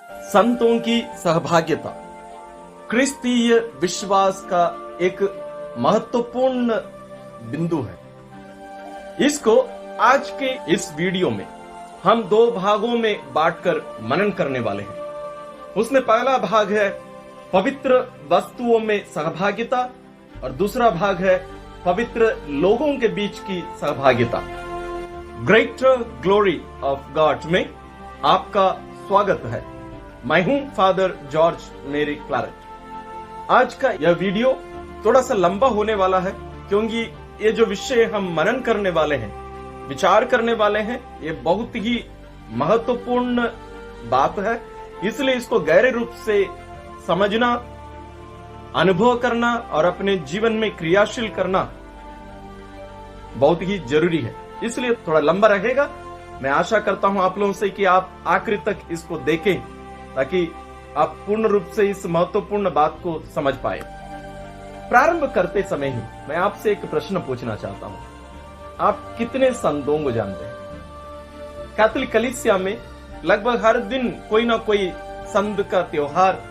संतों की सहभागिता क्रिस्तीय विश्वास का एक महत्वपूर्ण बिंदु है। इसको आज के इस वीडियो में हम दो भागों में बांटकर मनन करने वाले हैं। उसमें पहला भाग है पवित्र वस्तुओं में सहभागिता और दूसरा भाग है पवित्र लोगों के बीच की सहभागिता। ग्रेटर ग्लोरी ऑफ गॉड में आपका स्वागत है। मैं हूं फादर जॉर्ज मेरी क्लारेट। आज का यह वीडियो थोड़ा सा लंबा होने वाला है क्योंकि ये जो विषय हम मनन करने वाले हैं, विचार करने वाले हैं, ये बहुत ही महत्वपूर्ण बात है। इसलिए इसको गहरे रूप से समझना, अनुभव करना और अपने जीवन में क्रियाशील करना बहुत ही जरूरी है। इसलिए थोड़ा लंबा रहेगा। मैं आशा करता हूं आप लोगों से कि आप आखिर तक इसको देखें ताकि आप पूर्ण रूप से इस महत्वपूर्ण बात को समझ पाए। प्रारंभ करते समय ही मैं आपसे एक प्रश्न पूछना चाहता हूं। आप कितने संतों को जानते हैं? कैथोलिक कलीसिया में लगभग हर दिन कोई ना कोई संत का त्योहार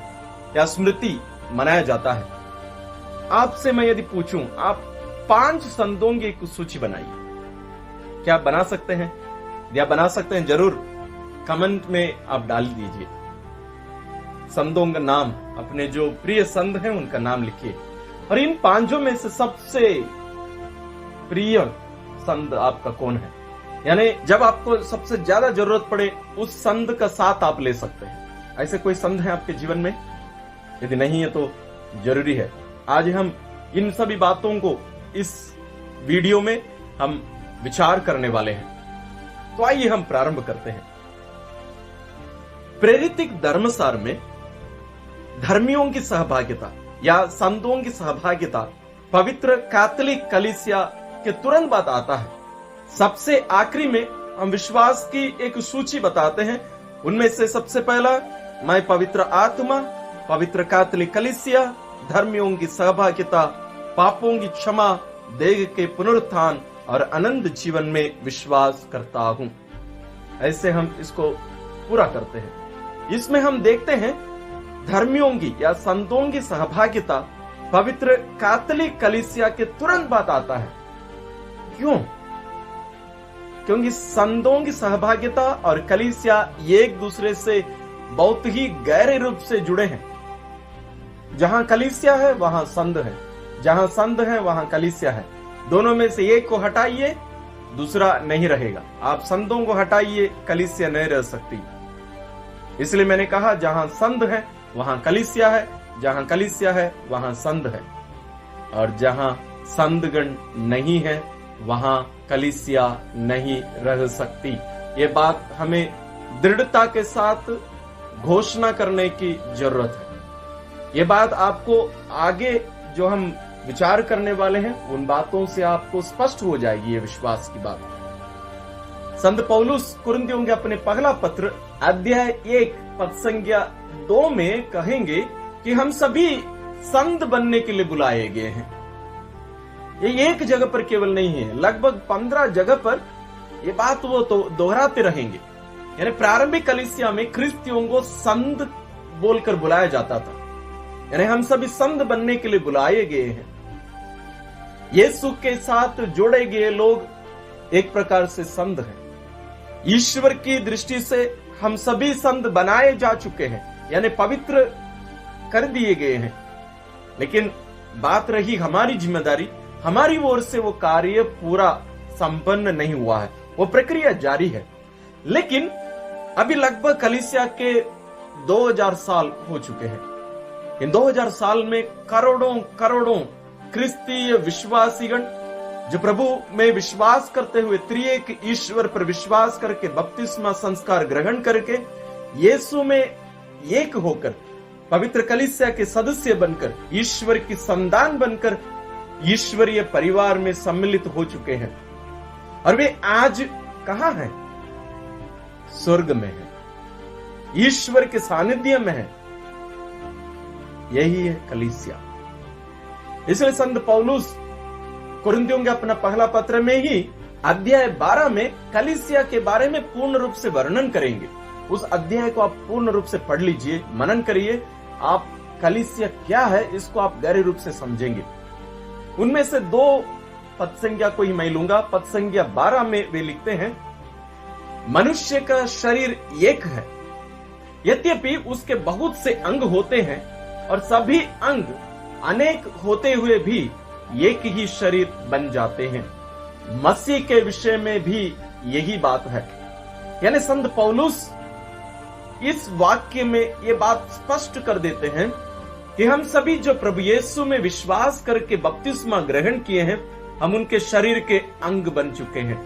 या स्मृति मनाया जाता है। आपसे मैं यदि पूछूं, आप 5 संतों की एक सूची बनाइए। क्या आप बना सकते हैं? या बना सकते हैं जरूर कमेंट में आप डाल दीजिए। संतों का नाम, अपने जो प्रिय संत हैं उनका नाम लिखिए और इन 5 में से सबसे प्रिय संत आपका कौन है? यानी जब आपको सबसे ज्यादा जरूरत पड़े उस संत का साथ आप ले सकते हैं। ऐसे कोई संत है आपके जीवन में? यदि नहीं है तो जरूरी है। आज हम इन सभी बातों को इस वीडियो में हम विचार करने वाले हैं। तो आइए हम प्रारंभ करते हैं। प्रेरितिक धर्मसार में धर्मियों की सहभागिता या संतों की सहभागिता पवित्र कैथोलिक कलीसिया के तुरंत बाद आता है। सबसे आखिरी में हम विश्वास की एक सूची बताते हैं। उनमें से सबसे पहला, मैं पवित्र आत्मा, पवित्र कैथोलिक कलीसिया, धर्मियों की सहभागिता, पापों की क्षमा, देह के पुनरुत्थान और अनंत जीवन में विश्वास करता हूं। ऐसे हम इसको पूरा करते हैं। इसमें हम देखते हैं धर्मियों की या संतों की सहभागिता पवित्र कैथोलिक कलीसिया के तुरंत बाद आता है। क्यों? क्योंकि संतों की सहभागिता और कलीसिया एक दूसरे से बहुत ही गहरे रूप से जुड़े हैं। जहां कलीसिया है वहां संत है, जहां संत है वहां कलीसिया है। दोनों में से एक को हटाइए, दूसरा नहीं रहेगा। आप संतों को हटाइए, कलीसिया नहीं रह सकती। इसलिए मैंने कहा जहां संत है वहां कलीसिया है, जहां कलीसिया है वहां संत है, और जहां संतगण नहीं है वहां कलीसिया नहीं रह सकती। ये बात हमें दृढ़ता के साथ घोषणा करने की जरूरत है। ये बात आपको आगे जो हम विचार करने वाले हैं उन बातों से आपको स्पष्ट हो जाएगी ये विश्वास की बात। संत पौलुस कुरिन्थियों के अपने पहला पत्र अध्याय 1 पद संख्या 2 में कहेंगे कि हम सभी संत बनने के लिए बुलाए गए हैं। ये एक जगह पर केवल नहीं है, लगभग 15 जगह पर ये बात वो तो दोहराते रहेंगे। यानी प्रारंभिक कलीसिया में क्रिस्तियों को संत बोलकर बुलाया जाता था। यानी हम सभी संत बनने के लिए बुलाए गए हैं। यीशु के साथ जोड़े गए लोग एक प्रकार से संत हैं। ईश्वर की दृष्टि से हम सभी संत बनाए जा चुके हैं, यानी पवित्र कर दिए गए हैं। लेकिन बात रही हमारी जिम्मेदारी, हमारी ओर से वो कार्य पूरा संपन्न नहीं हुआ है, वो प्रक्रिया जारी है। लेकिन अभी लगभग कलीसिया के 2000 साल हो चुके हैं। इन 2000 साल में करोड़ों करोड़ों क्रिस्तीय विश्वासीगण जो प्रभु में विश्वास करते हुए त्रिएक ईश्वर पर विश्वास करके बपतिस्मा संस्कार ग्रहण करके यीशु में एक होकर पवित्र कलीसिया के सदस्य बनकर ईश्वर की संतान बनकर ईश्वरीय परिवार में सम्मिलित हो चुके हैं। और वे आज कहां हैं? स्वर्ग में है, ईश्वर के सानिध्य में है। यही है कलीसिया। इसलिए संत पौलुस कुरिन्थियों के अपना पहला पत्र में ही अध्याय 12 में कलीसिया के बारे में पूर्ण रूप से वर्णन करेंगे। उस अध्याय को आप पूर्ण रूप से पढ़ लीजिए, मनन करिए, आप कलीसिया क्या है इसको आप गहरे रूप से समझेंगे। उनमें से 2 पद संज्ञा को ही मैं लूंगा। पद संज्ञा 12 में वे लिखते हैं, मनुष्य का शरीर एक है, यद्यपि उसके बहुत से अंग होते हैं और सभी अंग अनेक होते हुए भी एक ही शरीर बन जाते हैं। मसीह के विषय में भी यही बात है। यानी संत पौलुस इस वाक्य में ये बात स्पष्ट कर देते हैं कि हम सभी जो प्रभु यीशु में विश्वास करके बपतिस्मा ग्रहण किए हैं, हम उनके शरीर के अंग बन चुके हैं।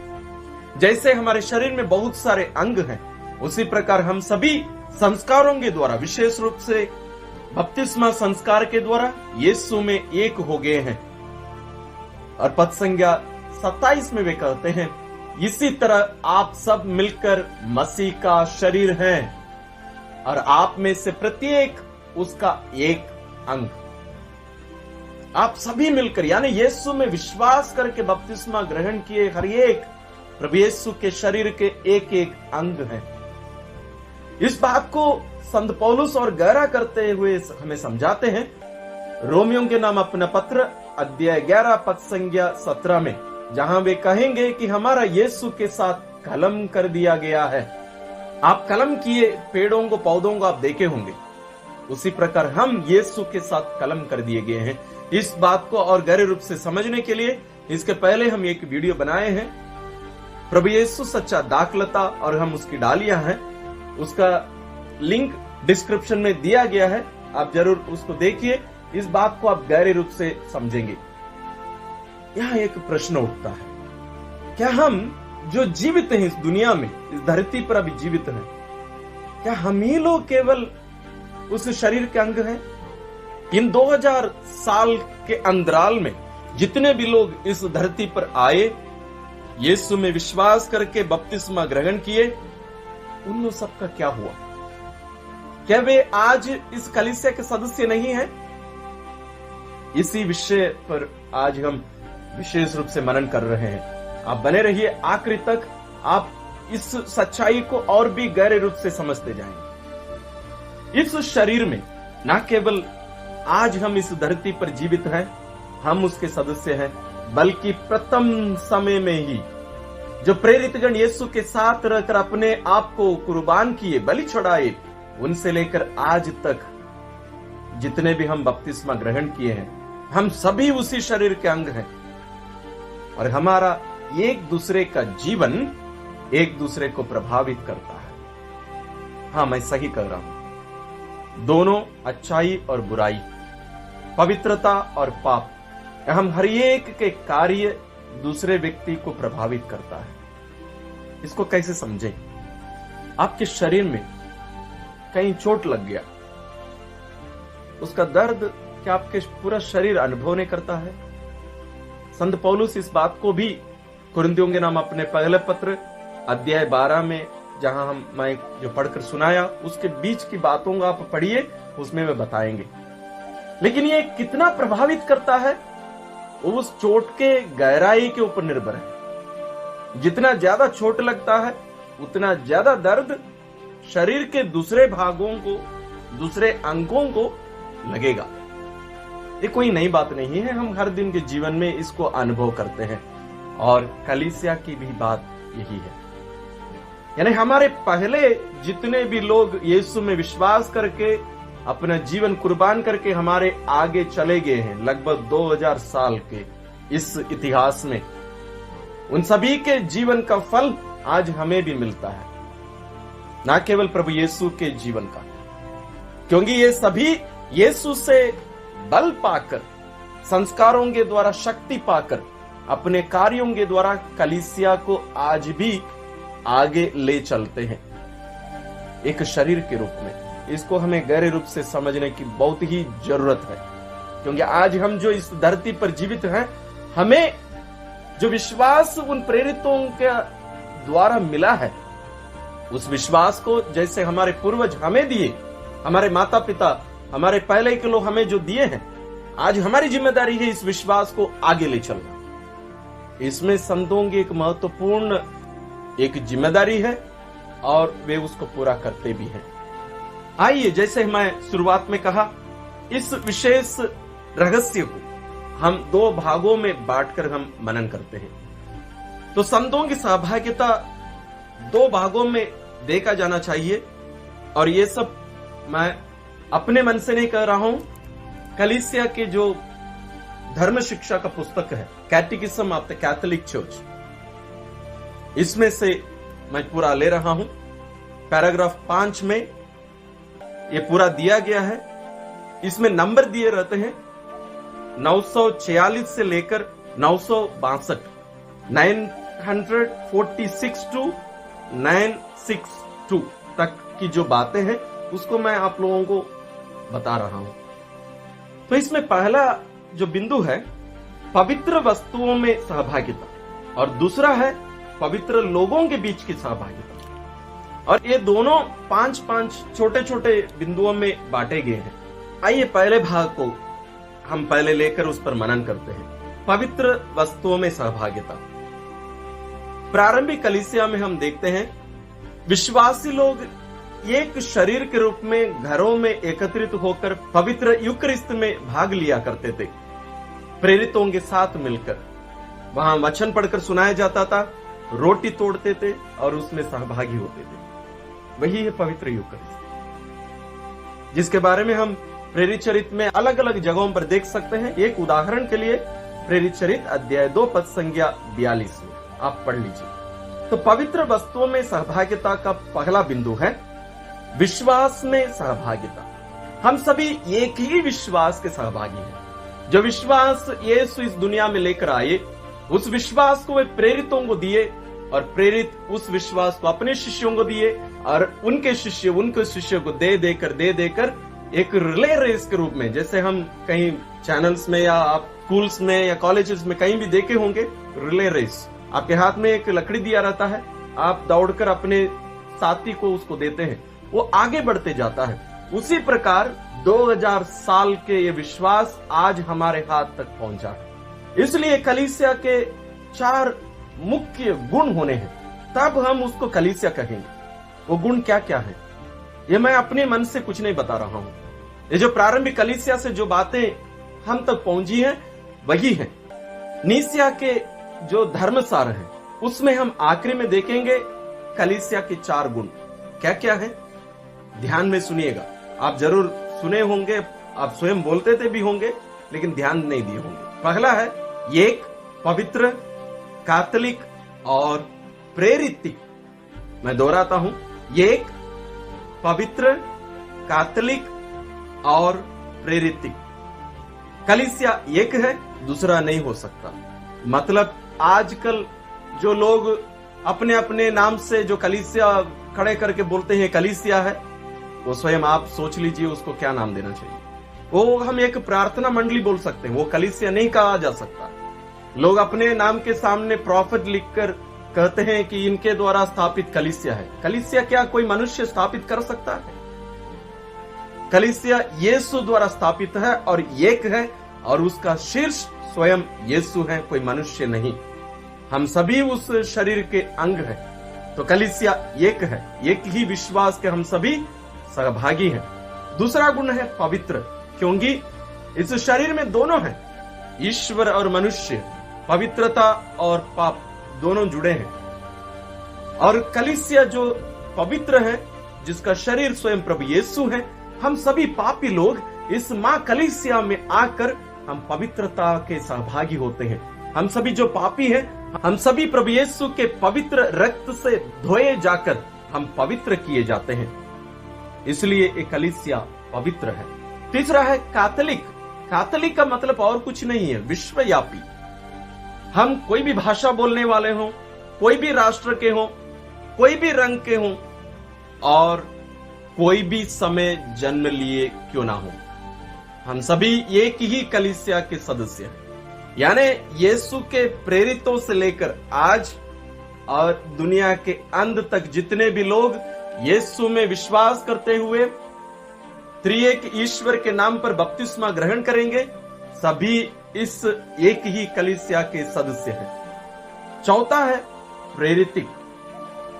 जैसे हमारे शरीर में बहुत सारे अंग हैं, उसी प्रकार हम सभी संस्कारों के द्वारा, विशेष रूप से बपतिस्मा संस्कार के द्वारा यीशु में एक हो गए हैं। और पद संज्ञा 27 में वे कहते हैं, इसी तरह आप सब मिलकर मसीह का शरीर हैं और आप में से प्रत्येक उसका एक अंग। आप सभी मिलकर, यानी यीशु में विश्वास करके बपतिस्मा ग्रहण किए हर एक प्रभु यीशु के शरीर के एक एक अंग हैं। इस बात को संत पौलुस और गहरा करते हुए हमें समझाते हैं रोमियों के नाम अपना पत्र अध्याय 11 पद संज्ञा 17 में, जहां वे कहेंगे कि हमारा यीशु के साथ कलम कर दिया गया है। आप कलम किए पेड़ों को, पौधों को आप देखे होंगे, उसी प्रकार हम यीशु के साथ कलम कर दिए गए हैं। इस बात को और गहरे रूप से समझने के लिए इसके पहले हम एक वीडियो बनाए हैं, प्रभु यीशु सच्चा दाखलता, और हम उसकी डालियां हैं। उसका लिंक डिस्क्रिप्शन में दिया गया है, आप जरूर उसको देखिए। इस बात को आप गहरे रूप से समझेंगे। यहां एक प्रश्न उठता है, क्या हम जो जीवित हैं इस दुनिया में, इस धरती पर अभी जीवित हैं, क्या हम ही लोग केवल उस शरीर के अंग हैं? इन 2000 साल के अंतराल में जितने भी लोग इस धरती पर आए, यीशु में विश्वास करके बपतिस्मा ग्रहण किए, उन सबका क्या हुआ? क्या वे आज इस कलीसिया के सदस्य नहीं हैं? इसी विषय पर आज हम विशेष रूप से मनन कर रहे हैं। आप बने रहिए आखिरी तक, आप इस सच्चाई को और भी गहरे रूप से समझते जाएंगे। इस शरीर में न केवल आज हम इस धरती पर जीवित हैं, हम उसके सदस्य हैं, बल्कि प्रथम समय में ही जो प्रेरितगण यीशु के साथ रहकर अपने आप को कुर्बान किए, बलि चढ़ाए, उनसे लेकर आज तक जितने भी हम बपतिस्मा ग्रहण किए हैं, हम सभी उसी शरीर के अंग हैं। और हमारा एक दूसरे का जीवन एक दूसरे को प्रभावित करता है। हाँ, मैं सही कह रहा हूं। दोनों अच्छाई और बुराई, पवित्रता और पाप, हम हर एक के कार्य दूसरे व्यक्ति को प्रभावित करता है। इसको कैसे समझें? आपके शरीर में कहीं चोट लग गया, उसका दर्द क्या आपके पूरा शरीर अनुभव नहीं करता है? संत पौलुस इस बात को भी कुरिन्थियों के नाम अपने पहले पत्र अध्याय 12 में, जहां मैं जो पढ़कर सुनाया, उसके बीच की बातों को आप पढ़िए, उसमें वे बताएंगे। लेकिन ये कितना प्रभावित करता है, उस चोट के गहराई के ऊपर निर्भर है। जितना ज्यादा चोट लगता है, उतना ज्यादा दर्द शरीर के दूसरे भागों को, दूसरे अंगों को लगेगा। ये कोई नई बात नहीं है, हम हर दिन के जीवन में इसको अनुभव करते हैं। और कलीसिया की भी बात यही है। यानी हमारे पहले जितने भी लोग यीशु में विश्वास करके अपना जीवन कुर्बान करके हमारे आगे चले गए हैं, लगभग 2000 साल के इस इतिहास में, उन सभी के जीवन का फल आज हमें भी मिलता है, ना केवल प्रभु यीशु के जीवन का। क्योंकि ये सभी यीशु से बल पाकर, संस्कारों के द्वारा शक्ति पाकर, अपने कार्यों के द्वारा कलीसिया को आज भी आगे ले चलते हैं, एक शरीर के रूप में। इसको हमें गहरे रूप से समझने की बहुत ही जरूरत है। क्योंकि आज हम जो इस धरती पर जीवित हैं, हमें जो विश्वास उन प्रेरितों के द्वारा मिला है, उस विश्वास को जैसे हमारे पूर्वज हमें दिए, हमारे माता पिता, हमारे पहले के लोग हमें जो दिए हैं, आज हमारी जिम्मेदारी है इस विश्वास को आगे ले चलना। इसमें संतों की एक महत्वपूर्ण एक जिम्मेदारी है और वे उसको पूरा करते भी हैं। आइए, जैसे मैं शुरुआत में कहा, इस विशेष रहस्य को हम 2 भागों में बांटकर हम मनन करते हैं। तो संतों की सहभागिता 2 भागों में देखा जाना चाहिए, और ये सब मैं अपने मन से नहीं कह रहा हूं। कलीसिया के जो धर्म शिक्षा का पुस्तक है, कैटेकिज्म ऑफ द कैथोलिक चर्च, इसमें से मैं पूरा ले रहा हूं। पैराग्राफ 5 में ये पूरा दिया गया है। इसमें नंबर दिए रहते हैं 946 से लेकर 962, 946 टू 962 तक की जो बातें हैं उसको मैं आप लोगों को बता रहा हूं। तो इसमें पहला जो बिंदु है पवित्र वस्तुओं में सहभागिता, और दूसरा है पवित्र लोगों के बीच की सहभागिता। और ये दोनों 5-5 छोटे छोटे बिंदुओं में बांटे गए हैं। आइए पहले भाग को हम पहले लेकर उस पर मनन करते हैं। पवित्र वस्तुओं में सहभागिता। प्रारंभिक कलीसिया में हम देखते हैं विश्वासी लोग एक शरीर के रूप में घरों में एकत्रित होकर पवित्र यूकरिस्त में भाग लिया करते थे। प्रेरितों के साथ मिलकर वहां वचन पढ़कर सुनाया जाता था, रोटी तोड़ते थे और उसमें सहभागी होते थे। वही है पवित्र यूकरिस्त, जिसके बारे में हम प्रेरित चरित में अलग अलग जगहों पर देख सकते हैं। एक उदाहरण के लिए प्रेरित चरित अध्याय 2 पद संज्ञा 42 में आप पढ़ लीजिए। तो पवित्र वस्तुओं में सहभागिता का पहला बिंदु है विश्वास में सहभागिता। हम सभी एक ही विश्वास के सहभागी हैं। जो विश्वास यीशु इस दुनिया में लेकर आए, उस विश्वास को वे प्रेरितों को दिए, और प्रेरित उस विश्वास को अपने शिष्यों को दिए, और उनके शिष्य को दे देकर एक रिले रेस के रूप में, जैसे हम कहीं चैनल्स में या आप स्कूल्स में या कॉलेजेस में कहीं भी देखे होंगे, रिले रेस, आपके हाथ में एक लकड़ी दिया रहता है, आप दौड़कर अपने साथी को उसको देते हैं, वो आगे बढ़ते जाता है। उसी प्रकार 2000 साल के ये विश्वास आज हमारे हाथ तक पहुंचा है। इसलिए कलीसिया के 4 मुख्य गुण होने हैं, तब हम उसको कलीसिया कहेंगे। वो गुण क्या क्या है, ये मैं अपने मन से कुछ नहीं बता रहा हूं। ये जो प्रारंभिक कलीसिया से जो बातें हम तक पहुंची हैं वही है। नीसिया के जो धर्मसार है उसमें हम आखिरी में देखेंगे कलीसिया के 4 गुण क्या क्या है। ध्यान में सुनिएगा, आप जरूर सुने होंगे, आप स्वयं बोलते थे भी होंगे, लेकिन ध्यान नहीं दिए होंगे। पहला है एक पवित्र, कैथोलिक और प्रेरित। मैं दोहराता हूं, एक पवित्र, कैथोलिक और प्रेरित। कलीसिया एक है, दूसरा नहीं हो सकता। मतलब आजकल जो लोग अपने अपने नाम से जो कलीसिया खड़े करके बोलते हैं कलीसिया है, वो स्वयं आप सोच लीजिए उसको क्या नाम देना चाहिए। वो हम एक प्रार्थना मंडली बोल सकते हैं, वो कलीसिया नहीं कहा जा सकता। लोग अपने नाम के सामने प्रॉफिट लिखकर कहते हैं कि इनके द्वारा स्थापित कलीसिया है। कलीसिया क्या कोई मनुष्य स्थापित कर सकता है? कलीसिया यीशु द्वारा स्थापित है और एक है, और उसका शीर्ष स्वयं यीशु है, कोई मनुष्य नहीं। हम सभी उस शरीर के अंग हैं। तो कलीसिया एक है, एक ही विश्वास के हम सभी सहभागी हैं। दूसरा गुण है पवित्र, क्योंकि इस शरीर में दोनों हैं, ईश्वर और मनुष्य, पवित्रता और पाप दोनों जुड़े हैं। और कलीसिया जो पवित्र है, जिसका शरीर स्वयं प्रभु यीशु है, हम सभी पापी लोग इस मां कलीसिया में आकर हम पवित्रता के सहभागी होते हैं। हम सभी जो पापी हैं, हम सभी प्रभु यीशु के पवित्र रक्त से धोए जाकर हम पवित्र किए जाते हैं। इसलिए एक कलीसिया पवित्र है। तीसरा है कैथोलिक। कैथोलिक का मतलब और कुछ नहीं है, विश्वव्यापी। हम कोई भी भाषा बोलने वाले हों, कोई भी राष्ट्र के हों, कोई भी रंग के हों, और कोई भी समय जन्म लिए क्यों ना हो, हम सभी एक ही कलीसिया के सदस्य हैं। यानी यीशु के प्रेरितों से लेकर आज और दुनिया के अंत तक जितने भी लोग यीशु में विश्वास करते हुए त्रिएक ईश्वर के नाम पर बपतिस्मा ग्रहण करेंगे, सभी इस एक ही कलीसिया के सदस्य हैं। चौथा है प्रेरित।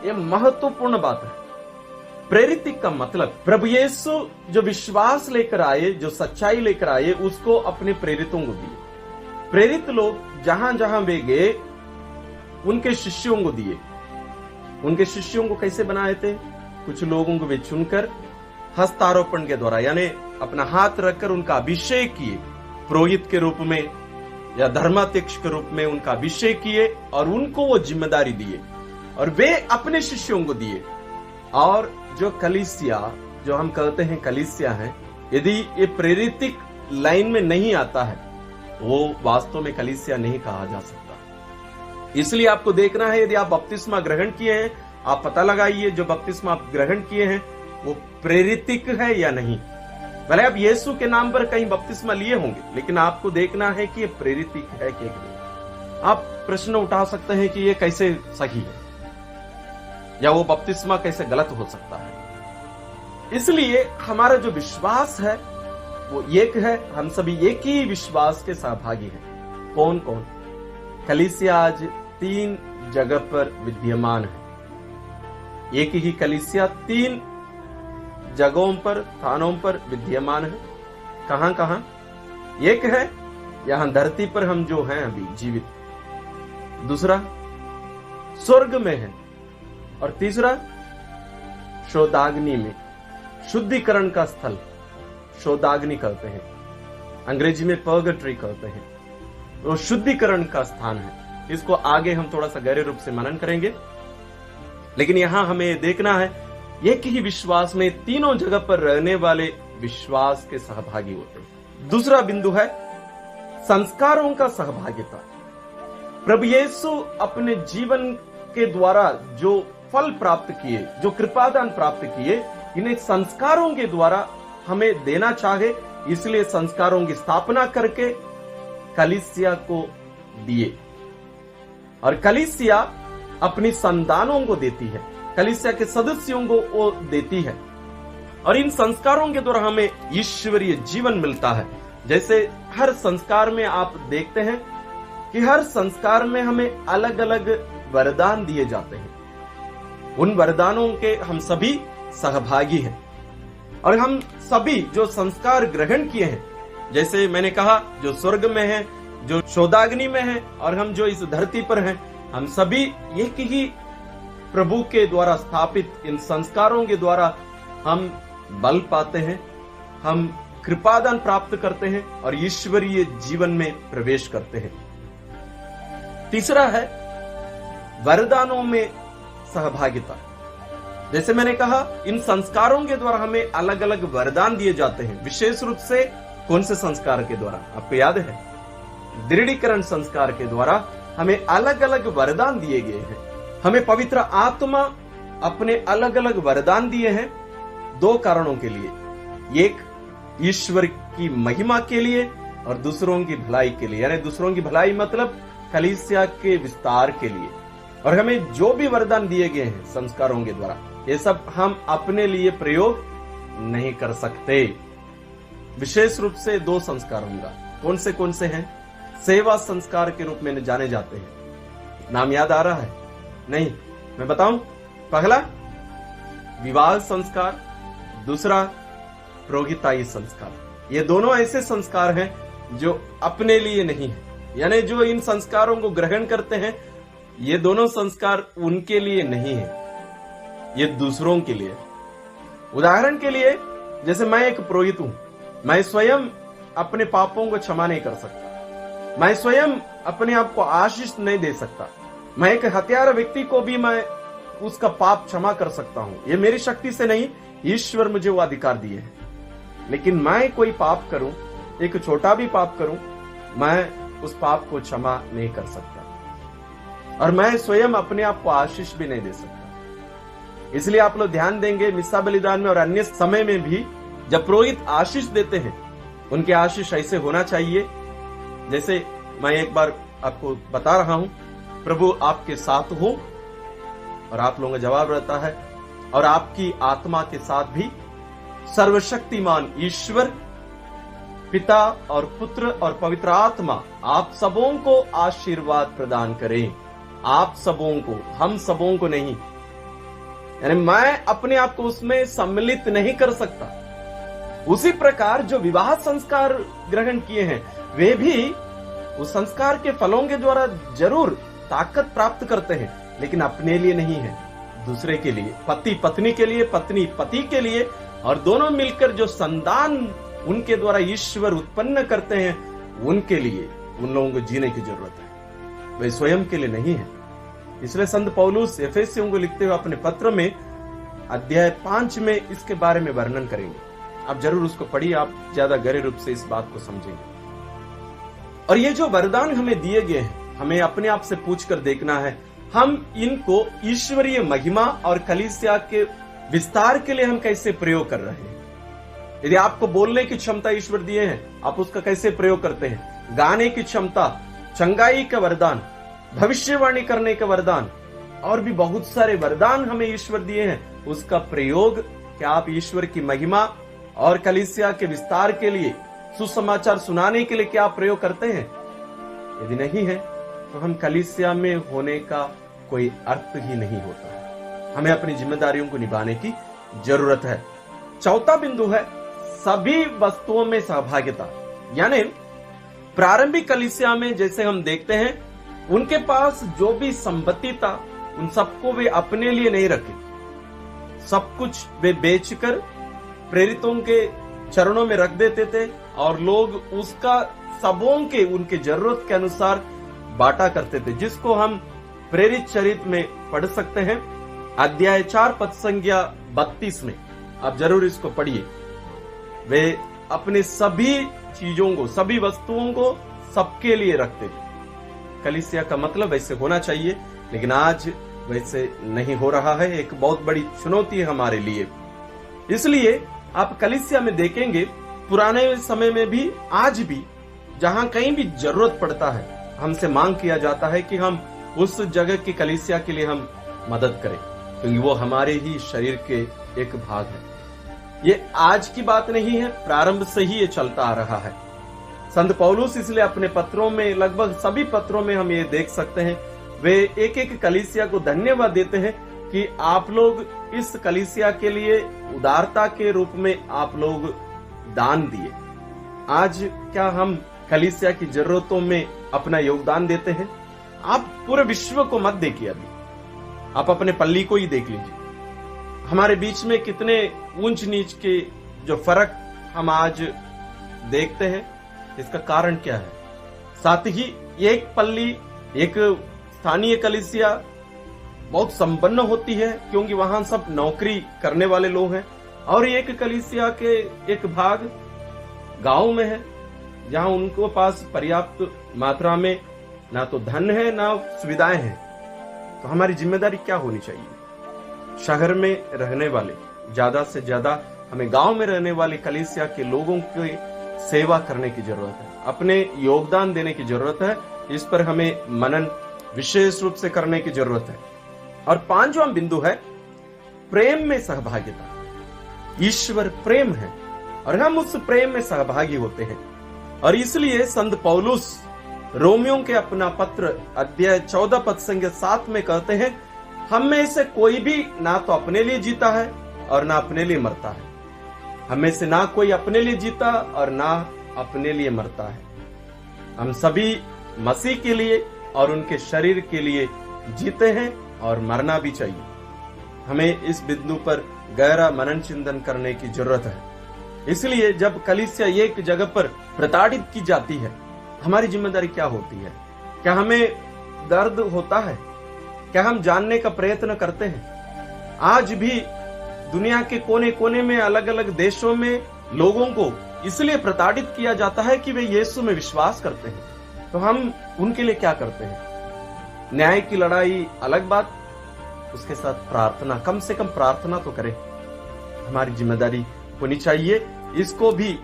ये महत्वपूर्ण बात है। प्रेरित का मतलब प्रभु यीशु जो विश्वास लेकर आए, जो सच्चाई लेकर आए, उसको अपने प्रेरितों को दिए। प्रेरित लोग जहां जहां वे गए उनके शिष्यों को दिए। उनके शिष्यों को कैसे बनाए थे? कुछ लोगों को वे चुनकर हस्तारोपण के द्वारा, यानी अपना हाथ रखकर उनका अभिषेक किए, पुरोहित के रूप में या धर्माध्यक्ष के रूप में उनका अभिषेक किए और उनको वो जिम्मेदारी दिए और वे अपने शिष्यों को दिए। और जो कलीसिया, जो हम कहते हैं कलीसिया है, यदि ये प्रेरितिक लाइन में नहीं आता है, वो वास्तव में कलीसिया नहीं कहा जा सकता। इसलिए आपको देखना है, यदि आप बपतिस्मा ग्रहण किए हैं, आप पता लगाइए जो बपतिस्मा आप ग्रहण किए हैं वो प्रेरितिक है या नहीं। भले आप यीशु के नाम पर कहीं बपतिस्मा लिए होंगे, लेकिन आपको देखना है कि ये प्रेरितिक है कि नहीं। आप प्रश्न उठा सकते हैं कि ये कैसे सही है या वो बपतिस्मा कैसे गलत हो सकता है। इसलिए हमारा जो विश्वास है वो एक है, हम सभी एक ही विश्वास के सहभागी हैं। कौन कौन? कलीसिया आज 3 जगह पर विद्यमान है। एक ही कलीसिया 3 जगहों पर, स्थानों पर विद्यमान है। कहां कहां? एक है यहां धरती पर हम जो हैं अभी जीवित, दूसरा स्वर्ग में है, और तीसरा शोधाग्नि में। शुद्धिकरण का स्थल शोधाग्नि कहते हैं, अंग्रेजी में पर्गेटरी कहते हैं। तो शुद्धिकरण का स्थान है। इसको आगे हम थोड़ा सा गहरे रूप से मनन करेंगे, लेकिन यहां हमें देखना है एक ही विश्वास में तीनों जगह पर रहने वाले विश्वास के सहभागी होते हैं। दूसरा बिंदु है संस्कारों का सहभागिता। प्रभु यीशु अपने जीवन के द्वारा जो फल प्राप्त किए, जो कृपादान प्राप्त किए, इन्हें संस्कारों के द्वारा हमें देना चाहे, इसलिए संस्कारों की स्थापना करके कलीसिया को दिए। और कलीसिया अपनी संतानों को देती है, कलीसिया के सदस्यों को वो देती है, और इन संस्कारों के द्वारा हमें ईश्वरीय जीवन मिलता है। जैसे हर संस्कार में आप देखते हैं कि हर संस्कार में हमें अलग अलग वरदान दिए जाते हैं। उन वरदानों के हम सभी सहभागी हैं, और हम सभी जो संस्कार ग्रहण किए हैं, जैसे मैंने कहा, जो स्वर्ग में है, जो शोधाग्नि में है, और हम जो इस धरती पर हैं, हम सभी एक ही प्रभु के द्वारा स्थापित इन संस्कारों के द्वारा हम बल पाते हैं, हम कृपादान प्राप्त करते हैं और ईश्वरीय जीवन में प्रवेश करते हैं। तीसरा है वरदानों में सहभागिता। जैसे मैंने कहा, इन संस्कारों के द्वारा हमें अलग अलग वरदान दिए जाते हैं। विशेष रूप से कौन से संस्कार के द्वारा? आपको याद है, दृढ़ीकरण संस्कार के द्वारा हमें अलग अलग वरदान दिए गए हैं। हमें पवित्र आत्मा अपने अलग अलग वरदान दिए हैं 2 कारणों के लिए। एक ईश्वर की महिमा के लिए और दूसरों की भलाई के लिए, यानी दूसरों की भलाई मतलब कलीसिया के विस्तार के लिए। और हमें जो भी वरदान दिए गए हैं संस्कारों के द्वारा, ये सब हम अपने लिए प्रयोग नहीं कर सकते। विशेष रूप से 2 संस्कार होंगे। कौन से हैं? सेवा संस्कार के रूप में जाने जाते हैं। नाम याद आ रहा है? नहीं, मैं बताऊं। पहला विवाह संस्कार, दूसरा पुरोहिताई संस्कार। ये दोनों ऐसे संस्कार हैं जो अपने लिए नहीं है, यानी जो इन संस्कारों को ग्रहण करते हैं, ये दोनों संस्कार उनके लिए नहीं है, ये दूसरों के लिए। उदाहरण के लिए, जैसे मैं एक पुरोहित हूं, मैं स्वयं अपने पापों को क्षमा नहीं कर सकता, मैं स्वयं अपने आप को आशीष नहीं दे सकता। मैं एक हत्यारा व्यक्ति को भी मैं उसका पाप क्षमा कर सकता हूं, ये मेरी शक्ति से नहीं, ईश्वर मुझे वो अधिकार दिए हैं। लेकिन मैं कोई पाप करूं, एक छोटा भी पाप करूं, मैं उस पाप को क्षमा नहीं कर सकता, और मैं स्वयं अपने आप को आशीष भी नहीं दे सकता। इसलिए आप लोग ध्यान देंगे, मिस्सा बलिदान में और अन्य समय में भी जब पुरोहित आशीष देते हैं, उनके आशीष ऐसे होना चाहिए जैसे मैं एक बार आपको बता रहा हूं, प्रभु आपके साथ हो, और आप लोगों का जवाब रहता है, और आपकी आत्मा के साथ भी सर्वशक्तिमान ईश्वर पिता और पुत्र और पवित्र आत्मा आप सबों को आशीर्वाद प्रदान करें। आप सबों को, हम सबों को नहीं, यानी मैं अपने आप को उसमें सम्मिलित नहीं कर सकता। उसी प्रकार जो विवाह संस्कार ग्रहण किए हैं वे भी उस संस्कार के फलों के द्वारा जरूर ताकत प्राप्त करते हैं, लेकिन अपने लिए नहीं है, दूसरे के लिए, पति पत्नी के लिए, पत्नी पति के लिए, और दोनों मिलकर जो संतान उनके द्वारा ईश्वर उत्पन्न करते हैं उनके लिए उन लोगों को जीने की जरूरत है, वे स्वयं के लिए नहीं है। इसलिए संत पौलुस एफेसियों को लिखते हुए अपने पत्र में अध्याय 5 में इसके बारे में वर्णन करेंगे। आप जरूर उसको पढ़िए, आप ज्यादा गहरे रूप से इस बात को समझेंगे। और ये जो वरदान हमें दिए गए हैं, हमें अपने आप से पूछकर देखना है, हम इनको ईश्वरीय महिमा और कलीसिया के विस्तार के लिए हम कैसे प्रयोग कर रहे हैं। यदि आपको बोलने की क्षमता ईश्वर दिए हैं, आप उसका कैसे प्रयोग करते हैं। गाने की क्षमता, चंगाई का वरदान, भविष्यवाणी करने का वरदान, और भी बहुत सारे वरदान हमें ईश्वर दिए हैं, उसका प्रयोग क्या आप ईश्वर की महिमा और कलीसिया के विस्तार के लिए, सुसमाचार सुनाने के लिए क्या प्रयोग करते हैं। यदि नहीं है तो हम कलीसिया में होने का कोई अर्थ ही नहीं होता है। हमें अपनी जिम्मेदारियों को निभाने की जरूरत है। चौथा बिंदु है सभी वस्तुओं में सहभागिता। यानी प्रारंभिक कलीसिया में जैसे हम देखते हैं, उनके पास जो भी संपत्ति था उन सबको वे अपने लिए नहीं रखे, सब कुछ वे बेचकर प्रेरितों के चरणों में रख देते थे और लोग उसका सबों के उनके जरूरत के अनुसार बांटा करते थे, जिसको हम प्रेरित चरित्र में पढ़ सकते हैं अध्याय 4 पद संख्या 32 में। आप जरूर इसको पढ़िए। वे अपने सभी चीजों को, सभी वस्तुओं को सबके लिए रखते थे। कलीसिया का मतलब वैसे होना चाहिए, लेकिन आज वैसे नहीं हो रहा है। एक बहुत बड़ी चुनौती है हमारे लिए। इसलिए आप कलीसिया में देखेंगे, पुराने समय में भी आज भी जहां कहीं भी जरूरत पड़ता है, हमसे मांग किया जाता है कि हम उस जगह की कलीसिया के लिए हम मदद करें, क्योंकि वो हमारे ही शरीर के एक भाग है। ये आज की बात नहीं है, प्रारंभ से ही ये चलता आ रहा है। संत पौलुस इसलिए अपने पत्रों में, लगभग सभी पत्रों में हम ये देख सकते हैं, वे एक एक कलीसिया को धन्यवाद देते हैं कि आप लोग इस कलीसिया के लिए उदारता के रूप में आप लोग दान दिए। आज क्या हम कलीसिया की जरूरतों में अपना योगदान देते हैं? आप पूरे विश्व को मत देखिए, अभी आप अपने पल्ली को ही देख लीजिए। हमारे बीच में कितने ऊंच नीच के जो फर्क हम आज देखते हैं, इसका कारण क्या है? साथ ही एक पल्ली, एक स्थानीय कलीसिया बहुत संपन्न होती है क्योंकि वहां सब नौकरी करने वाले लोग हैं, और एक कलीसिया के एक भाग गांव में है जहां उनको पास पर्याप्त मात्रा में ना तो धन है ना सुविधाएं हैं। तो हमारी जिम्मेदारी क्या होनी चाहिए? शहर में रहने वाले ज्यादा से ज्यादा हमें गांव में रहने वाले कलीसिया के लोगों की सेवा करने की जरूरत है, अपने योगदान देने की जरूरत है। इस पर हमें मनन विशेष रूप से करने की जरूरत है। और 5वां बिंदु है प्रेम में सहभागिता। ईश्वर प्रेम है और हम उस प्रेम में सहभागी होते हैं, और इसलिए संत पौलुस रोमियों के अपना पत्र अध्याय 14 पद संख्या 7 में कहते हैं, हम में से कोई भी ना तो अपने लिए जीता है और ना अपने लिए मरता है। हम में से ना कोई अपने लिए जीता और ना अपने लिए मरता है। हम सभी मसीह के लिए और उनके शरीर के लिए जीते हैं और मरना भी चाहिए। हमें इस बिंदु पर गहरा मनन चिंतन करने की जरूरत है। इसलिए जब कलीसिया एक जगह पर प्रताड़ित की जाती है, हमारी जिम्मेदारी क्या होती है? क्या हमें दर्द होता है? क्या हम जानने का प्रयत्न करते हैं? आज भी दुनिया के कोने कोने में, अलग अलग देशों में लोगों को इसलिए प्रताड़ित किया जाता है कि वे यीशु में विश्वास करते हैं। तो हम उनके लिए क्या करते हैं? न्याय की लड़ाई अलग बात, उसके साथ प्रार्थना, कम से कम प्रार्थना तो करें। हमारी जिम्मेदारी होनी चाहिए। इसको भी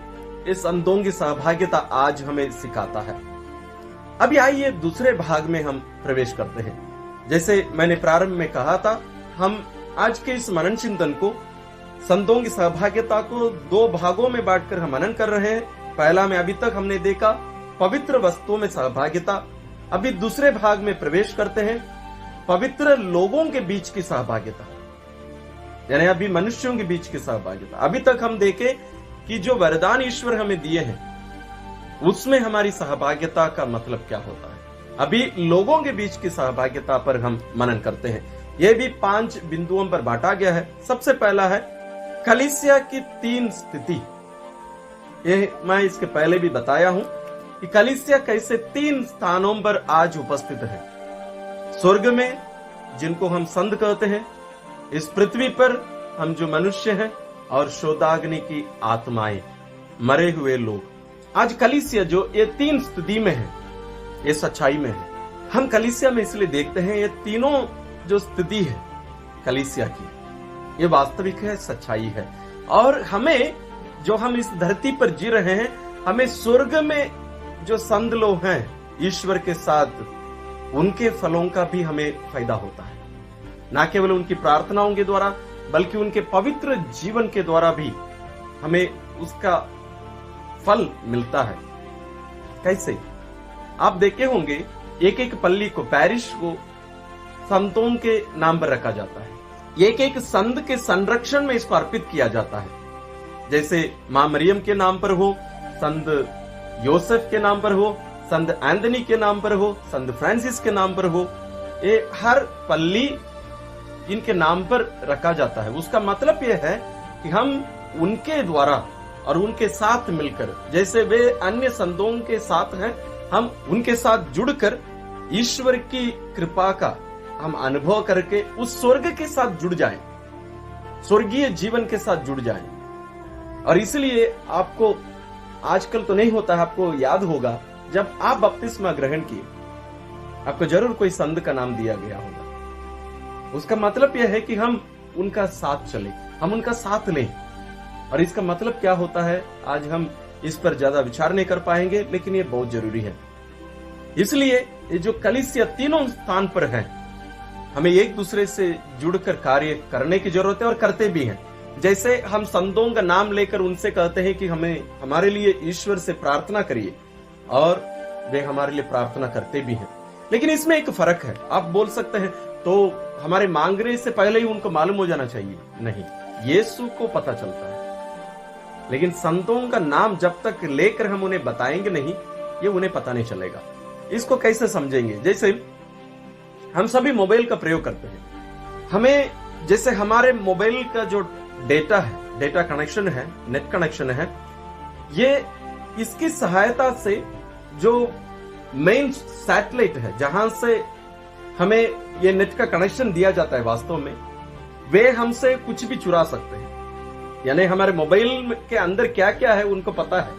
इस अंतों की सहभागिता आज हमें सिखाता है। अभी आइए दूसरे भाग में हम प्रवेश करते हैं। जैसे मैंने प्रारंभ में कहा था, हम आज के इस मनन चिंतन को, संतों की सहभागिता को 2 भागों में बांटकर हम मनन कर रहे हैं। पहला में अभी तक हमने देखा पवित्र वस्तुओं में सहभागिता। अभी दूसरे भाग में प्रवेश करते हैं, पवित्र लोगों के बीच की सहभागिता। यानी अभी मनुष्यों के बीच की सहभागिता। अभी तक हम देखें कि जो वरदान ईश्वर हमें दिए हैं उसमें हमारी सहभागिता का मतलब क्या होता है। अभी लोगों के बीच की सहभागिता पर हम मनन करते हैं। यह भी 5 बिंदुओं पर बांटा गया है। सबसे पहला है कलीसिया की 3 स्थिति। यह मैं इसके पहले भी बताया हूं कि कलीसिया कैसे 3 स्थानों पर आज उपस्थित है। स्वर्ग में जिनको हम संत कहते हैं, इस पृथ्वी पर हम जो मनुष्य हैं, और शोधाग्नि की आत्माएं, मरे हुए लोग। आज कलीसिया जो ये 3 स्थिति में है, ये सच्चाई में है। हम कलीसिया में इसलिए देखते हैं ये तीनों जो स्थिति है कलीसिया की, ये वास्तविक है, सच्चाई है। और हमें जो हम इस धरती पर जी रहे हैं, हमें स्वर्ग में जो संत लोग हैं ईश्वर के साथ, उनके फलों का भी हमें फायदा होता है। न केवल उनकी प्रार्थनाओं के द्वारा बल्कि उनके पवित्र जीवन के द्वारा भी हमें उसका फल मिलता है। कैसे? आप देखे होंगे एक एक पल्ली को, पैरिश को संतों के नाम पर रखा जाता है। एक एक संत के संरक्षण में इसको अर्पित किया जाता है। जैसे मां मरियम के नाम पर हो, संत योसेफ के नाम पर हो, संत एंथनी के नाम पर हो, संत फ्रांसिस के नाम पर हो, ये हर पल्ली इनके नाम पर रखा जाता है। उसका मतलब यह है कि हम उनके द्वारा और उनके साथ मिलकर, जैसे वे अन्य संतों के साथ हैं, हम उनके साथ जुड़कर ईश्वर की कृपा का हम अनुभव करके उस स्वर्ग के साथ जुड़ जाएं, स्वर्गीय जीवन के साथ जुड़ जाएं। और इसलिए आपको आजकल तो नहीं होता है, आपको याद होगा जब आप बपतिस्मा ग्रहण किए, आपको जरूर कोई संत का नाम दिया गया होगा। उसका मतलब यह है कि हम उनका साथ चले, हम उनका साथ लें। और इसका मतलब क्या होता है, आज हम इस पर ज्यादा विचार नहीं कर पाएंगे, लेकिन ये बहुत जरूरी है। इसलिए ये जो कलीसिया तीनों स्थान पर है, हमें एक दूसरे से जुड़कर कार्य करने की जरूरत है और करते भी हैं। जैसे हम संतों का नाम लेकर उनसे कहते हैं कि हमें हमारे लिए ईश्वर से प्रार्थना करिए, और वे हमारे लिए प्रार्थना करते भी हैं। लेकिन इसमें एक फर्क है। आप बोल सकते हैं तो हमारे मांगने से पहले ही उनको मालूम हो जाना चाहिए। नहीं, यीशु को पता चलता है, लेकिन संतों का नाम जब तक लेकर हम उन्हें बताएंगे नहीं, ये उन्हें पता नहीं चलेगा। इसको कैसे समझेंगे? जैसे हम सभी मोबाइल का प्रयोग करते हैं, हमें जैसे हमारे मोबाइल का जो डेटा है, डेटा कनेक्शन है, नेट कनेक्शन है, ये इसकी सहायता से जो मेन सैटेलाइट है जहां से हमें ये नेट का कनेक्शन दिया जाता है, वास्तव में वे हमसे कुछ भी चुरा सकते हैं। यानी हमारे मोबाइल के अंदर क्या क्या है उनको पता है।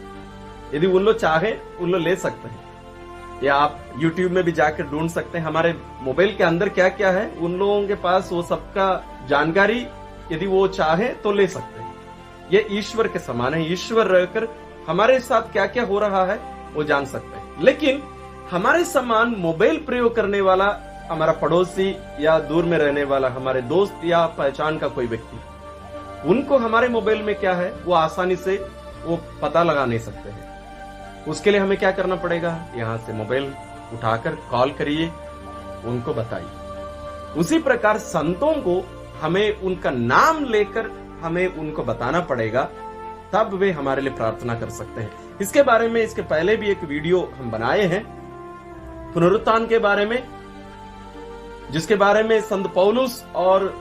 यदि उन लोग चाहे उन लोग ले सकते हैं, या आप YouTube में भी जाकर ढूंढ सकते हैं हमारे मोबाइल के अंदर क्या क्या है। उन लोगों के पास वो सबका जानकारी यदि वो चाहे तो ले सकते हैं। ये ईश्वर के समान है। ईश्वर रहकर हमारे साथ क्या क्या हो रहा है वो जान सकते हैं। लेकिन हमारे समान मोबाइल प्रयोग करने वाला हमारा पड़ोसी या दूर में रहने वाला हमारे दोस्त या पहचान का कोई व्यक्ति, उनको हमारे मोबाइल में क्या है वो आसानी से वो पता लगा नहीं सकते हैं। उसके लिए हमें क्या करना पड़ेगा? यहाँ से मोबाइल उठाकर कॉल करिए, उनको बताइए। उसी प्रकार संतों को हमें उनका नाम लेकर हमें उनको बताना पड़ेगा, तब वे हमारे लिए प्रार्थना कर सकते हैं। इसके बारे में इसके पहले भी एक वीडियो हम बनाए हैं पुनरुत्थान के बारे में, जिसके बारे में संत पौलुस और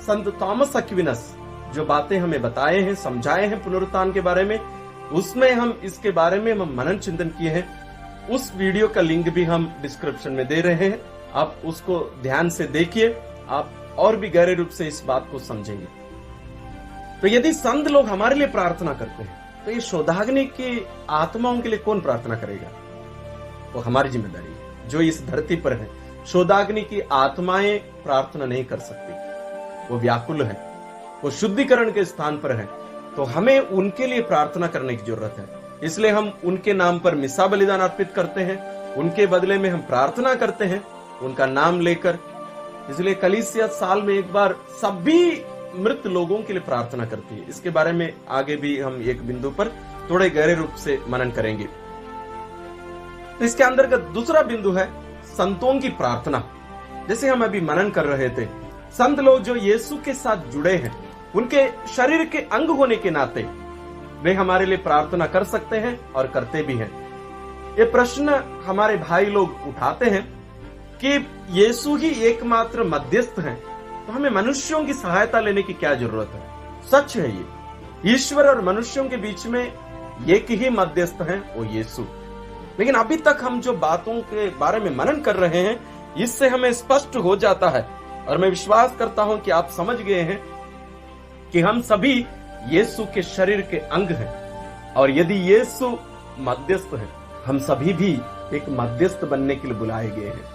संत थॉमस एक्विनस जो बातें हमें बताए हैं, समझाए हैं पुनरुत्थान के बारे में, उसमें हम इसके बारे में हम मनन चिंतन किए हैं। उस वीडियो का लिंक भी हम डिस्क्रिप्शन में दे रहे हैं, आप उसको ध्यान से देखिए, आप और भी गहरे रूप से इस बात को समझेंगे। तो यदि संत लोग हमारे लिए प्रार्थना करते हैं, तो ये शोधाग्नि की आत्माओं के लिए कौन प्रार्थना करेगा? वो हमारी जिम्मेदारी है जो इस धरती पर है। शोधाग्नि की आत्माएं प्रार्थना नहीं कर सकती, वो व्याकुल है, वो शुद्धिकरण के स्थान पर है। तो हमें उनके लिए प्रार्थना करने की जरूरत है। इसलिए हम उनके नाम पर मिसा बलिदान अर्पित करते हैं, उनके बदले में हम प्रार्थना करते हैं उनका नाम लेकर। इसलिए कलीसिया साल में एक बार सभी मृत लोगों के लिए प्रार्थना करती है। इसके बारे में आगे भी हम एक बिंदु पर थोड़े गहरे रूप से मनन करेंगे। तो इसके अंतर्गत दूसरा बिंदु है संतों की प्रार्थना। जैसे हम अभी मनन कर रहे थे, संत लोग जो यीशु के साथ जुड़े हैं, उनके शरीर के अंग होने के नाते वे हमारे लिए प्रार्थना कर सकते हैं और करते भी हैं। ये प्रश्न हमारे भाई लोग उठाते हैं कि यीशु ही एकमात्र मध्यस्थ हैं, तो हमें मनुष्यों की सहायता लेने की क्या जरूरत है। सच है, ये ईश्वर और मनुष्यों के बीच में एक ही मध्यस्थ हैं, वो यीशु। लेकिन अभी तक हम जो बातों के बारे में मनन कर रहे हैं, इससे हमें स्पष्ट हो जाता है और मैं विश्वास करता हूं कि आप समझ गए हैं कि हम सभी यीशु के शरीर के अंग हैं, और यदि यीशु मध्यस्थ है, हम सभी भी एक मध्यस्थ बनने के लिए बुलाए गए हैं।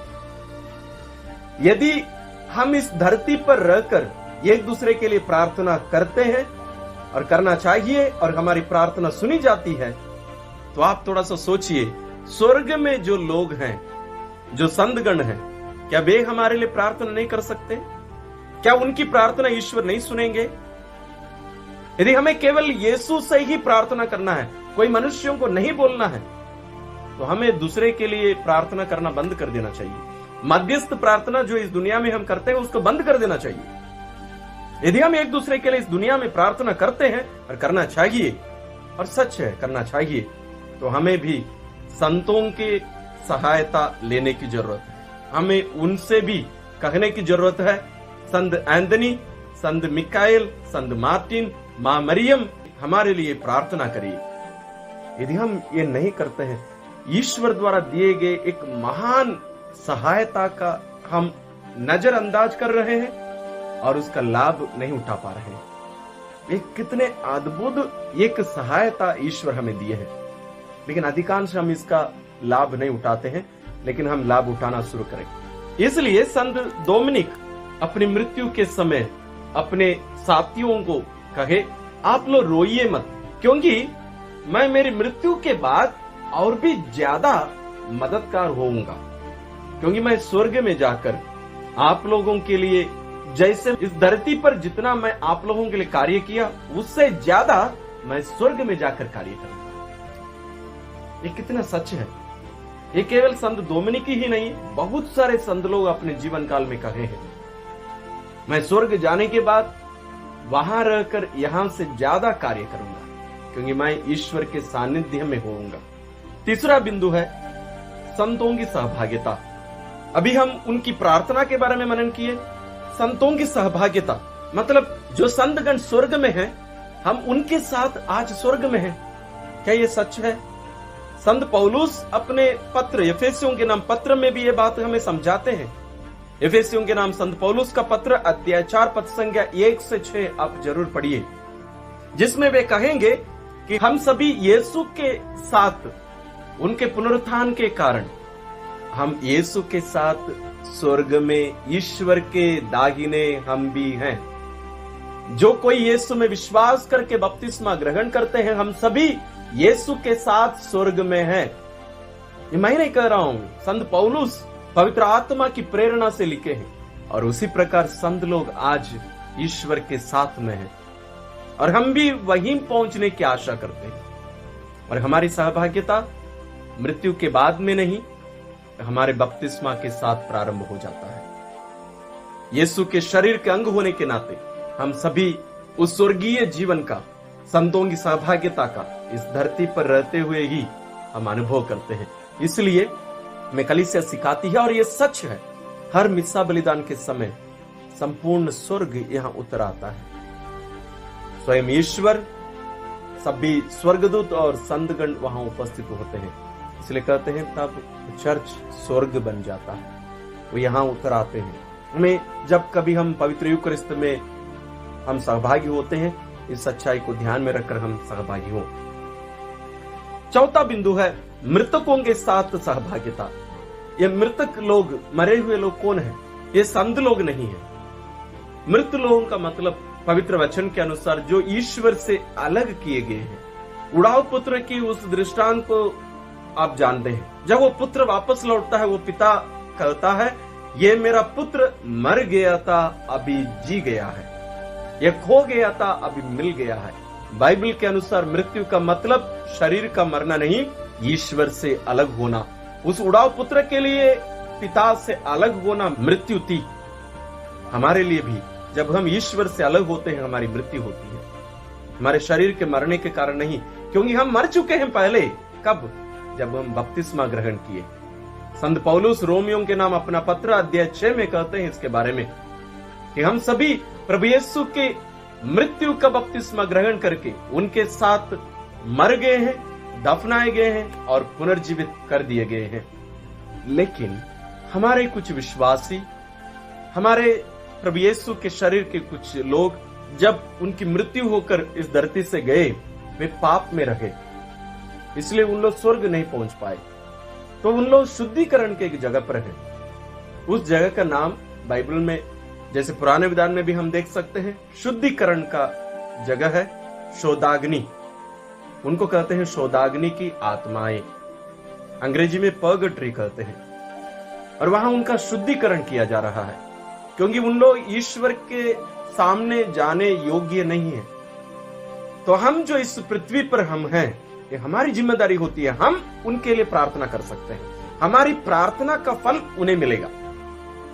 यदि हम इस धरती पर रहकर एक दूसरे के लिए प्रार्थना करते हैं और करना चाहिए और हमारी प्रार्थना सुनी जाती है, तो आप थोड़ा सा सोचिए, स्वर्ग में जो लोग हैं, जो संतगण हैं, क्या वे हमारे लिए प्रार्थना नहीं कर सकते? क्या उनकी प्रार्थना ईश्वर नहीं सुनेंगे? यदि हमें केवल यीशु से ही प्रार्थना करना है, कोई मनुष्यों को नहीं बोलना है, तो हमें दूसरे के लिए प्रार्थना करना बंद कर देना चाहिए। मध्यस्थ प्रार्थना जो इस दुनिया में हम करते हैं, उसको बंद कर देना चाहिए। यदि हम एक दूसरे के लिए इस दुनिया में प्रार्थना करते हैं और करना चाहिए, और सच है करना चाहिए, तो हमें भी संतों की सहायता लेने की जरूरत है। हमें उनसे भी कहने की जरूरत है, संत एंथनी, संत मिकाएल, संत मार्टिन, मां मरियम हमारे लिए प्रार्थना करिए। यदि हम ये नहीं करते हैं, ईश्वर द्वारा दिए गए एक महान सहायता का हम नजरअंदाज कर रहे हैं और उसका लाभ नहीं उठा पा रहे हैं। एक कितने अद्भुत एक सहायता ईश्वर हमें दिए है, लेकिन अधिकांश हम इसका लाभ नहीं उठाते हैं, लेकिन हम लाभ उठाना शुरू करें। इसलिए संत डोमिनिक अपनी मृत्यु के समय अपने साथियों को कहे, आप लोग रोइए मत, क्योंकि मैं मेरी मृत्यु के बाद और भी ज्यादा मददगार होऊंगा, क्योंकि मैं स्वर्ग में जाकर आप लोगों के लिए, जैसे इस धरती पर जितना मैं आप लोगों के लिए कार्य किया, उससे ज्यादा मैं स्वर्ग में जाकर कार्य करूंगा। ये कितना सच है। ये केवल संत डोमिनिक ही नहीं, बहुत सारे संत लोग अपने जीवन काल में कहे हैं, मैं स्वर्ग जाने के बाद वहां रहकर यहां से ज्यादा कार्य करूंगा, क्योंकि मैं ईश्वर के सानिध्य में होऊंगा। तीसरा बिंदु है संतों की सहभागिता। अभी हम उनकी प्रार्थना के बारे में मनन किए। संतों की सहभागिता मतलब जो संतगण स्वर्ग में हैं, हम उनके साथ आज स्वर्ग में हैं। क्या ये सच है? संत पौलुस अपने पत्र, एफेसियों के नाम पत्र में भी ये बात हमें समझाते हैं। एफेसियों के नाम संत पौलुस का पत्र अध्याय 4 पद संख्या 1 से 6 आप जरूर पढ़िए, जिसमें वे कहेंगे कि हम सभी यीशु के साथ, उनके पुनरुत्थान के कारण हम यीशु के साथ स्वर्ग में ईश्वर के दाहिने हम भी हैं। जो कोई यीशु में विश्वास करके बपतिस्मा ग्रहण करते हैं, हम सभी यीशु के साथ स्वर्ग में हैं। ये मैं नहीं कह रहा हूं, संत पौलुस पवित्र आत्मा की प्रेरणा से लिखे हैं, और उसी प्रकार संत लोग आज ईश्वर के साथ में हैं, और हम भी वहीं पहुंचने की आशा करते हैं। और हमारी सहभागिता मृत्यु के बाद में नहीं, हमारे बपतिस्मा के साथ प्रारंभ हो जाता है। यीशु के शरीर के अंग होने के नाते हम सभी उस स्वर्गीय जीवन का, संतों की सहभागिता का इस धरती पर रहते हुए ही हम अनुभव करते हैं। इसलिए हमें कलीसिया सिखाती है, और ये सच है, हर मिस्सा बलिदान के समय संपूर्ण स्वर्ग यहां उतर आता है। स्वयं ईश्वर, सभी स्वर्गदूत और संतगण वहां उपस्थित होते हैं। इसलिए कहते हैं तब चर्च स्वर्ग बन जाता है, वो यहां उतर आते हैं। हमें जब कभी हम पवित्र यूकरिस्त में हम सहभागी होते हैं, इस सच्चाई को ध्यान में रखकर हम सहभागी हो। चौथा बिंदु है मृतकों के साथ सहभागिता। ये मृतक लोग, मरे हुए लोग कौन है? ये संत लोग नहीं है। मृत लोगों का मतलब पवित्र वचन के अनुसार जो ईश्वर से अलग किए गए हैं। उड़ाव पुत्र की उस दृष्टांत को आप जानते हैं। जब वो पुत्र वापस लौटता है, वो पिता कहता है, ये मेरा पुत्र मर गया था, अभी जी गया है, ये खो गया था, अभी मिल गया है। बाइबल के अनुसार मृत्यु का मतलब शरीर का मरना नहीं, ईश्वर से अलग होना। उस उड़ाव पुत्र के लिए पिता से अलग होना मृत्यु थी, हमारे लिए भी जब हम ईश्वर से अलग होते हैं हमारी मृत्यु होती है, हमारे शरीर के मरने के कारण नहीं, क्योंकि हम मर चुके हैं पहले। कब? जब हम बपतिस्मा ग्रहण किए। संत पौलुस रोमियों के नाम अपना पत्र अध्याय 6 में कहते हैं इसके बारे में कि हम सभी प्रभु यीशु के मृत्यु का बपतिस्मा ग्रहण करके उनके साथ मर गए हैं, दफनाए गए हैं और पुनर्जीवित कर दिए गए हैं। लेकिन हमारे कुछ विश्वासी, हमारे प्रभु यीशु के शरीर के कुछ लोग जब उनकी मृत्यु होकर इस धरती से गए, वे पाप में रहे, इसलिए उन लोग स्वर्ग नहीं पहुंच पाए। तो उन लोग शुद्धिकरण के एक जगह पर हैं। उस जगह का नाम बाइबल में, जैसे पुराने विधान में भी हम देख सकते हैं, शुद्धिकरण का जगह है शोधाग्नि। उनको कहते हैं शोधाग्नि की आत्माएं, अंग्रेजी में पर्गेटरी कहते हैं। और वहां उनका शुद्धिकरण किया जा रहा है, क्योंकि उन लोग ईश्वर के सामने जाने योग्य नहीं है। तो हम जो इस पृथ्वी पर हम हैं, ये हमारी जिम्मेदारी होती है, हम उनके लिए प्रार्थना कर सकते हैं। हमारी प्रार्थना का फल उन्हें मिलेगा।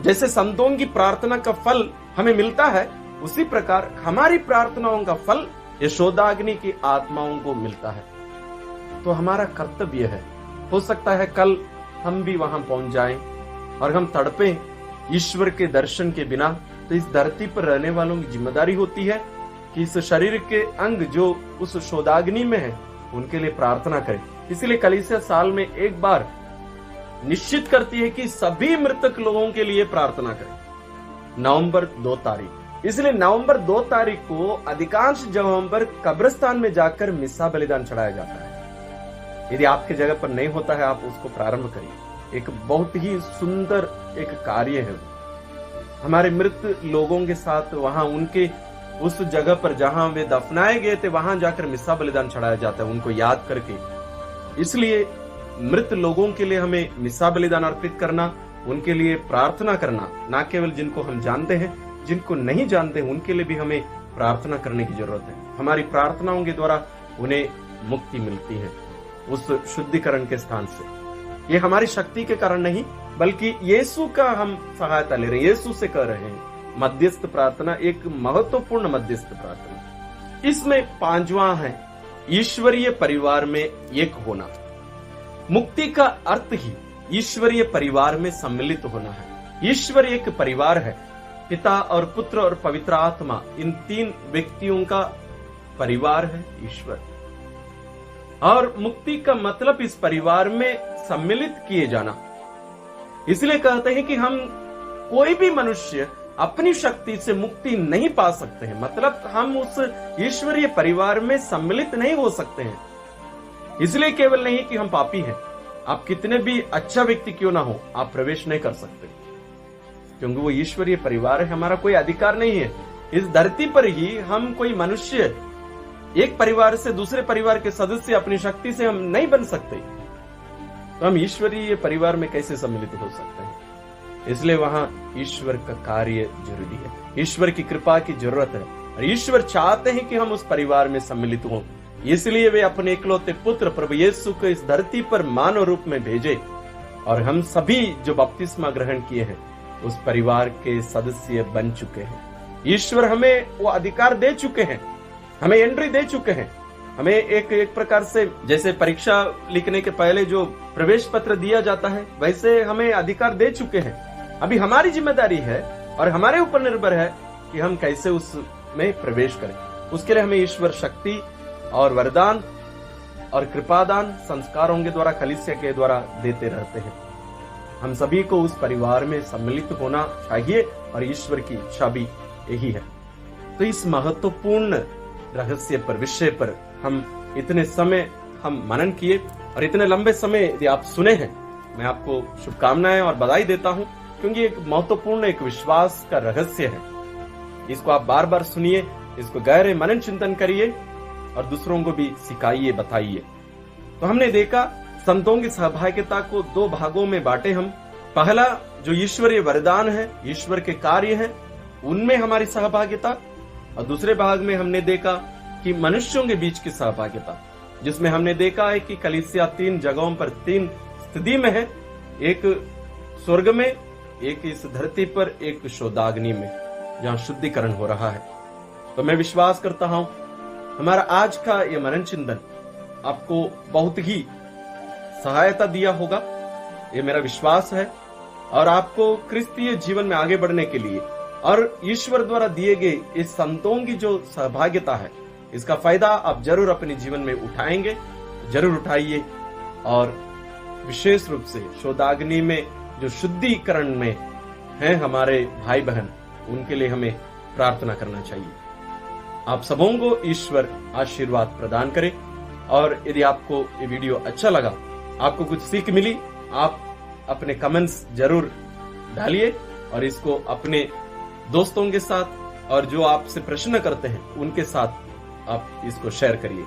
जैसे संतों की प्रार्थना का फल हमें मिलता है, उसी प्रकार हमारी प्रार्थनाओं का फल यशोदाग्नि की आत्माओं को मिलता है। तो हमारा कर्तव्य है, हो सकता है कल हम भी वहां पहुंच जाएं और हम तड़पे ईश्वर के दर्शन के बिना। तो इस धरती पर रहने वालों की जिम्मेदारी होती है कि इस शरीर के अंग जो उस शोधाग्नि में है, उनके लिए प्रार्थना करें। इसलिए कलीसिया साल में एक बार निश्चित करती है कि सभी मृतक लोगों के लिए प्रार्थना करें। नवंबर 2 तारीख, इसलिए नवंबर 2 तारीख को अधिकांश जगहों पर कब्रिस्तान में जाकर मिस्सा बलिदान चढ़ाया जाता है। यदि आपके जगह पर नहीं होता है, आप उसको प्रारंभ करिए। एक बहुत ही सुंदर एक कार्य है। हमारे मृत लोगों के साथ वहां उनके उस जगह पर जहां वे दफनाए गए थे, वहां जाकर मिस्सा बलिदान चढ़ाया जाता है, उनको याद करके। इसलिए मृत लोगों के लिए हमें मिस्सा बलिदान अर्पित करना, उनके लिए प्रार्थना करना, ना केवल जिनको हम जानते हैं, जिनको नहीं जानते उनके लिए भी हमें प्रार्थना करने की जरूरत है। हमारी प्रार्थनाओं के द्वारा उन्हें मुक्ति मिलती है उस शुद्धिकरण के स्थान से। ये हमारी शक्ति के कारण नहीं, बल्कि यीशु का हम सहायता ले रहे हैं, यीशु से कर रहे हैं। मध्यस्थ प्रार्थना एक महत्वपूर्ण मध्यस्थ प्रार्थना। इसमें 5वां है ईश्वरीय परिवार में एक होना। मुक्ति का अर्थ ही ईश्वरीय परिवार में सम्मिलित होना है। ईश्वर एक परिवार है, पिता और पुत्र और पवित्र आत्मा, इन 3 व्यक्तियों का परिवार है ईश्वर। और मुक्ति का मतलब इस परिवार में सम्मिलित किए जाना। इसलिए कहते हैं कि हम कोई भी मनुष्य अपनी शक्ति से मुक्ति नहीं पा सकते हैं, मतलब हम उस ईश्वरीय परिवार में सम्मिलित नहीं हो सकते हैं। इसलिए केवल नहीं कि हम पापी हैं, आप कितने भी अच्छा व्यक्ति क्यों ना हो, आप प्रवेश नहीं कर सकते, क्योंकि वो ईश्वरीय परिवार है। हमारा कोई अधिकार नहीं है। इस धरती पर ही हम कोई मनुष्य एक परिवार से दूसरे परिवार के सदस्य अपनी शक्ति से हम नहीं बन सकते, तो हम ईश्वरीय परिवार में कैसे सम्मिलित हो सकते हैं? इसलिए वहां ईश्वर का कार्य जरूरी है, ईश्वर की कृपा की जरूरत है, और ईश्वर चाहते हैं कि हम उस परिवार में सम्मिलित हों। इसलिए वे अपने इकलौते पुत्र प्रभु यीशु को इस धरती पर मानव रूप में भेजे, और हम सभी जो बपतिस्मा ग्रहण किए हैं उस परिवार के सदस्य बन चुके हैं। ईश्वर हमें वो अधिकार दे चुके हैं, हमें एंट्री दे चुके हैं। हमें एक प्रकार से जैसे परीक्षा लिखने के पहले जो प्रवेश पत्र दिया जाता है, वैसे हमें अधिकार दे चुके हैं। अभी हमारी जिम्मेदारी है और हमारे ऊपर निर्भर है कि हम कैसे उसमें प्रवेश करें। उसके लिए हमें ईश्वर शक्ति और वरदान और कृपादान संस्कारों के द्वारा, कलीसिया के द्वारा देते रहते हैं। हम सभी को उस परिवार में सम्मिलित होना चाहिए और ईश्वर की इच्छा भी यही है। तो इस महत्वपूर्ण रहस्य पर, विषय पर हम इतने समय हम मनन किए और इतने लंबे समय यदि आप सुने हैं, मैं आपको शुभकामनाएं और बधाई देता हूं, क्योंकि एक महत्वपूर्ण एक विश्वास का रहस्य है। इसको आप बार बार सुनिए, इसको गहरे मनन चिंतन करिए और दूसरों को भी सिखाइए, बताइए। तो हमने देखा संतों की सहभागिता को 2 भागों में बांटे हम। पहला जो ईश्वरीय वरदान है, ईश्वर के कार्य हैं, उनमें हमारी सहभागिता, और दूसरे भाग में हमने देखा कि मनुष्यों के बीच की सहभागिता, जिसमें हमने देखा है कि कलीसिया 3 जगहों पर 3 स्थिति में है, एक स्वर्ग में, एक इस धरती पर, एक शोधाग्नि में। जहां शुद्धिकरण हो रहा है। तो मैं विश्वास करता हूं हमारा आज का ये मनन चिंतन आपको बहुत ही सहायता दिया होगा, ये मेरा विश्वास है। और आपको क्रिस्तीय जीवन में आगे बढ़ने के लिए और ईश्वर द्वारा दिए गए इस संतों की जो सहभागिता है, इसका फायदा आप जरूर अपने जीवन में उठाएंगे, जरूर उठाइए। और विशेष रूप से शोधाग्नि में जो शुद्धिकरण में हैं हमारे भाई बहन, उनके लिए हमें प्रार्थना करना चाहिए। आप सबों को ईश्वर आशीर्वाद प्रदान करे। और यदि आपको ये वीडियो अच्छा लगा, आपको कुछ सीख मिली, आप अपने कमेंट्स जरूर डालिए और इसको अपने दोस्तों के साथ और जो आपसे प्रश्न करते हैं उनके साथ आप इसको शेयर करिए।